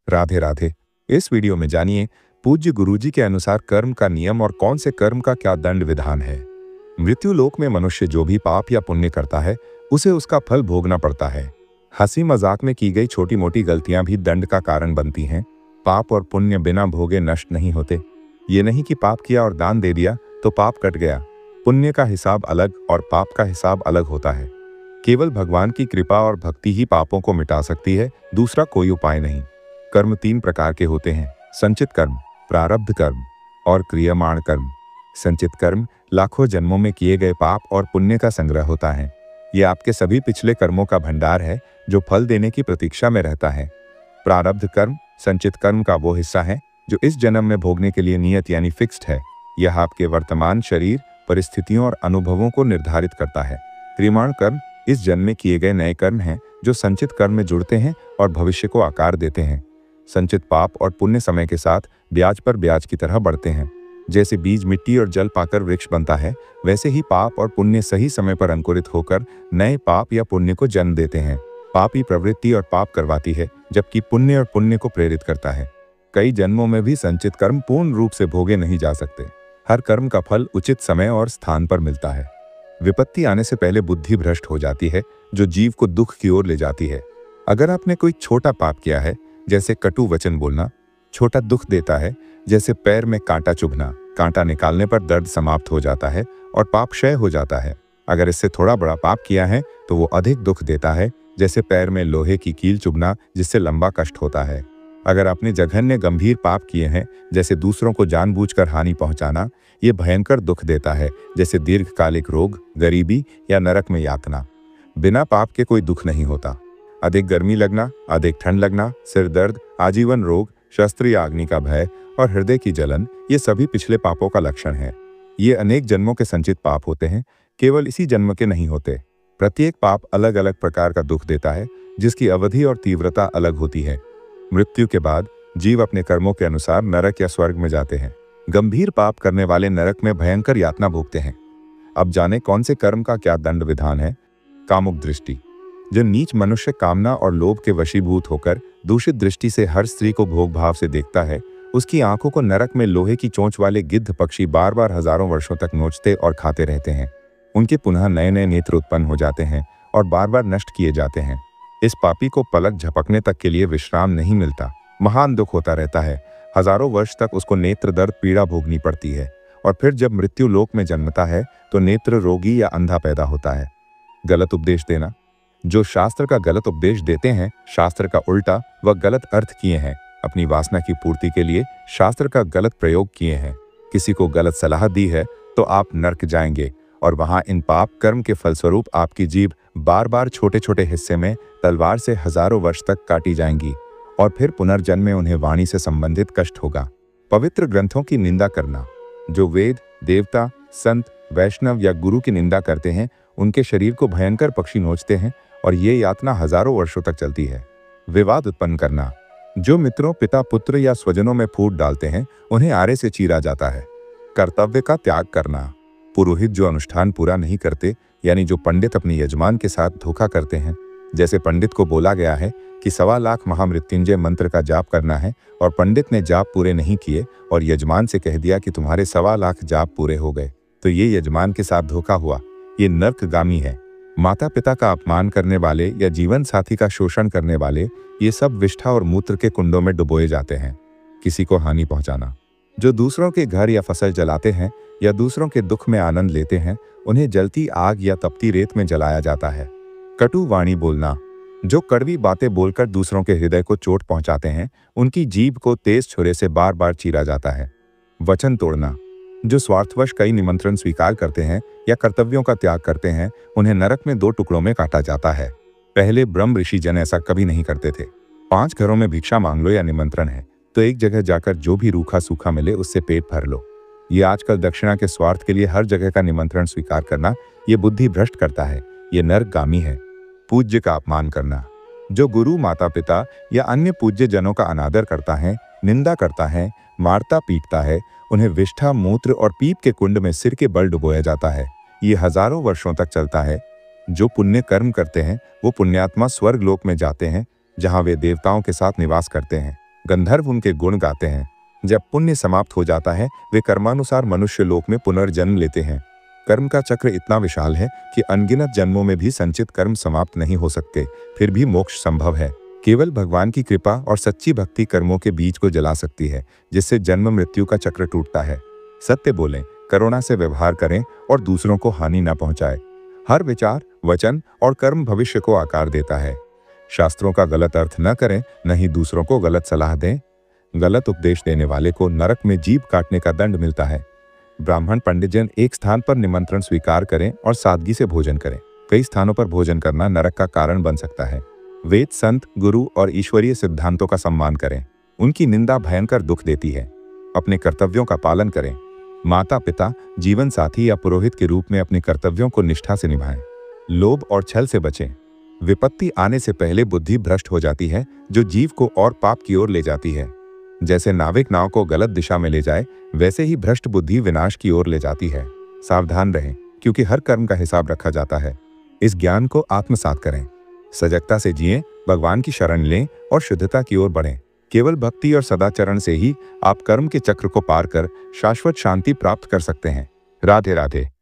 राधे राधे। इस वीडियो में जानिए पूज्य गुरुजी के अनुसार कर्म का नियम और कौन से कर्म का क्या दंड विधान है। मृत्यु लोक में मनुष्य जो भी पाप या पुण्य करता है उसे उसका फल भोगना पड़ता है। हंसी मजाक में की गई छोटी मोटी गलतियां भी दंड का कारण बनती हैं। पाप और पुण्य बिना भोगे नष्ट नहीं होते। ये नहीं कि पाप किया और दान दे दिया तो पाप कट गया। पुण्य का हिसाब अलग और पाप का हिसाब अलग होता है। केवल भगवान की कृपा और भक्ति ही पापों को मिटा सकती है, दूसरा कोई उपाय नहीं। कर्म 3 प्रकार के होते हैं: संचित कर्म, प्रारब्ध कर्म और क्रियमाण कर्म। संचित कर्म लाखों जन्मों में किए गए पाप और पुण्य का संग्रह होता है। ये आपके सभी पिछले कर्मों का भंडार है जो फल देने की प्रतीक्षा में रहता है। प्रारब्ध कर्म संचित कर्म का वो हिस्सा है जो इस जन्म में भोगने के लिए नियत यानी फिक्स्ड है। यह आपके वर्तमान शरीर, परिस्थितियों और अनुभवों को निर्धारित करता है। क्रियमाण कर्म इस जन्म में किए गए नए कर्म हैं जो संचित कर्म में जुड़ते हैं और भविष्य को आकार देते हैं। संचित पाप और पुण्य समय के साथ ब्याज पर ब्याज की तरह बढ़ते हैं। जैसे बीज मिट्टी और जल पाकर वृक्ष बनता है, वैसे ही पाप और पुण्य सही समय पर अंकुरित होकर नए पाप या पुण्य को जन्म देते हैं। पापी प्रवृत्ति और पाप करवाती है, जबकि पुण्य और पुण्य को प्रेरित करता है। कई जन्मों में भी संचित कर्म पूर्ण रूप से भोगे नहीं जा सकते। हर कर्म का फल उचित समय और स्थान पर मिलता है। विपत्ति आने से पहले बुद्धि भ्रष्ट हो जाती है, जो जीव को दुख की ओर ले जाती है। अगर आपने कोई छोटा पाप किया है, जैसे कटु वचन बोलना, छोटा दुख देता है, जैसे पैर में कांटा चुभना। कांटा निकालने पर दर्द समाप्त हो जाता है और पाप क्षय हो जाता है। अगर इससे थोड़ा बड़ा पाप किया है तो वो अधिक दुख देता है, जैसे पैर में लोहे की कील चुभना, जिससे लंबा कष्ट होता है। अगर आपने जघन्य गंभीर पाप किए हैं, जैसे दूसरों को जानबूझकर हानि पहुंचाना, ये भयंकर दुख देता है, जैसे दीर्घकालिक रोग, गरीबी या नरक में यातना। बिना पाप के कोई दुख नहीं होता। अधिक गर्मी लगना, अधिक ठंड लगना, सिर दर्द, आजीवन रोग, शस्त्र या अग्नि का भय और हृदय की जलन, ये सभी पिछले पापों का लक्षण है। ये अनेक जन्मों के संचित पाप होते हैं, केवल इसी जन्म के नहीं होते। प्रत्येक पाप अलग अलग प्रकार का दुख देता है, जिसकी अवधि और तीव्रता अलग होती है। मृत्यु के बाद जीव अपने कर्मों के अनुसार नरक या स्वर्ग में जाते हैं। गंभीर पाप करने वाले नरक में भयंकर यातना भोगते हैं। अब जाने कौन से कर्म का क्या दंड विधान है। कामुक दृष्टि। जो नीच मनुष्य कामना और लोभ के वशीभूत होकर दूषित दृष्टि से हर स्त्री को भोग भाव से देखता है, उसकी आंखों को नरक में लोहे की चोंच वाले गिद्ध पक्षी बार बार हजारों वर्षों तक नोचते और खाते रहते हैं। उनके पुनः नए नए नेत्र उत्पन्न हो जाते हैं और बार बार नष्ट किए जाते हैं। इस पापी को पलक झपकने तक के लिए विश्राम नहीं मिलता। महान दुख होता रहता है। हजारों वर्ष तक उसको नेत्र दर्द पीड़ा भोगनी पड़ती है और फिर जब मृत्यु लोक में जन्मता है तो नेत्र रोगी या अंधा पैदा होता है। गलत उपदेश देना। जो शास्त्र का गलत उपदेश देते हैं, शास्त्र का उल्टा व गलत अर्थ किए हैं, अपनी वासना की पूर्ति के लिए शास्त्र का गलत प्रयोग किए हैं, किसी को गलत सलाह दी है तो आप नरक जाएंगे और वहां इन पाप कर्म के फलस्वरूप आपकी जीभ बार बार छोटे छोटे हिस्से में तलवार से हजारों वर्ष तक काटी जाएंगी और फिर पुनर्जन्म में उन्हें वाणी से संबंधित कष्ट होगा। पवित्र ग्रंथों की निंदा करना। जो वेद, देवता, संत, वैष्णव या गुरु की निंदा करते हैं, उनके शरीर को भयंकर पक्षी नोचते हैं और ये यातना हजारों वर्षों तक चलती है। विवाद उत्पन्न करना। जो मित्रों, पिता, पुत्र या स्वजनों में फूट डालते हैं, उन्हें आरे से चीरा जाता है। कर्तव्य का त्याग करना। पुरोहित जो अनुष्ठान पूरा नहीं करते, यानी जो पंडित अपने यजमान के साथ धोखा करते हैं। जैसे पंडित को बोला गया है कि 1.25 लाख महामृत्युंजय मंत्र का जाप करना है और पंडित ने जाप पूरे नहीं किए और यजमान से कह दिया कि तुम्हारे 1.25 लाख जाप पूरे हो गए, तो ये यजमान के साथ धोखा हुआ। ये नरकगामी है। माता पिता का अपमान करने वाले या जीवन साथी का शोषण करने वाले, ये सब विष्ठा और मूत्र के कुंडों में डुबोए जाते हैं। किसी को हानि पहुंचाना। जो दूसरों के घर या फसल जलाते हैं या दूसरों के दुख में आनंद लेते हैं, उन्हें जलती आग या तपती रेत में जलाया जाता है। कटु वाणी बोलना। जो कड़वी बातें बोलकर दूसरों के हृदय को चोट पहुंचाते हैं, उनकी जीभ को तेज छुरे से बार बार चीरा जाता है। वचन तोड़ना। जो स्वार्थवश कई निमंत्रण स्वीकार करते हैं या कर्तव्यों का त्याग करते हैं, उन्हें नरक में 2 टुकड़ों में काटा जाता है। पहले ब्रह्म ऋषि जन ऐसा कभी नहीं करते थे। 5 घरों में भिक्षा मांग लो या निमंत्रण है तो एक जगह जाकर जो भी रूखा सूखा मिले उससे पेट भर लो। ये आजकल दक्षिणा के स्वार्थ के लिए हर जगह का निमंत्रण स्वीकार करना, ये बुद्धि भ्रष्ट करता है। ये नरकगामी है। पूज्य का अपमान करना। जो गुरु, माता पिता या अन्य पूज्य जनों का अनादर करता है, निंदा करता है, मारता पीटता है, उन्हें विष्ठा, मूत्र और पीप के कुंड में सिर के बल डुबोया जाता है। ये हजारों वर्षों तक चलता है। जो पुण्य कर्म करते हैं वो पुण्यात्मा स्वर्ग लोक में जाते हैं, जहां वे देवताओं के साथ निवास करते हैं। गंधर्व उनके गुण गाते हैं। जब पुण्य समाप्त हो जाता है वे कर्मानुसार मनुष्य लोक में पुनर्जन्म लेते हैं। कर्म का चक्र इतना विशाल है कि अनगिनत जन्मों में भी संचित कर्म समाप्त नहीं हो सकते, फिर भी मोक्ष संभव है। केवल भगवान की कृपा और सच्ची भक्ति कर्मों के बीज को जला सकती है, जिससे जन्म मृत्यु का चक्र टूटता है। सत्य बोलें, करुणा से व्यवहार करें और दूसरों को हानि न पहुंचाए। हर विचार, वचन और कर्म भविष्य को आकार देता है। शास्त्रों का गलत अर्थ न करें, न ही दूसरों को गलत सलाह दें। गलत उपदेश देने वाले को नरक में जीभ काटने का दंड मिलता है। ब्राह्मण पंडितजन एक स्थान पर निमंत्रण स्वीकार करें और सादगी से भोजन करें। कई स्थानों पर भोजन करना नरक का कारण बन सकता है। वेद, संत, गुरु और ईश्वरीय सिद्धांतों का सम्मान करें। उनकी निंदा भयंकर दुख देती है। अपने कर्तव्यों का पालन करें। माता पिता, जीवन साथी या पुरोहित के रूप में अपने कर्तव्यों को निष्ठा से निभाएं। लोभ और छल से बचें। विपत्ति आने से पहले बुद्धि भ्रष्ट हो जाती है, जो जीव को और पाप की ओर ले जाती है। जैसे नाविक नाव को गलत दिशा में ले जाए, वैसे ही भ्रष्ट बुद्धि विनाश की ओर ले जाती है। सावधान रहें, क्योंकि हर कर्म का हिसाब रखा जाता है। इस ज्ञान को आत्मसात करें। सजगता से जिएं, भगवान की शरण लें और शुद्धता की ओर बढ़ें। केवल भक्ति और सदाचरण से ही आप कर्म के चक्र को पार कर शाश्वत शांति प्राप्त कर सकते हैं। राधे राधे।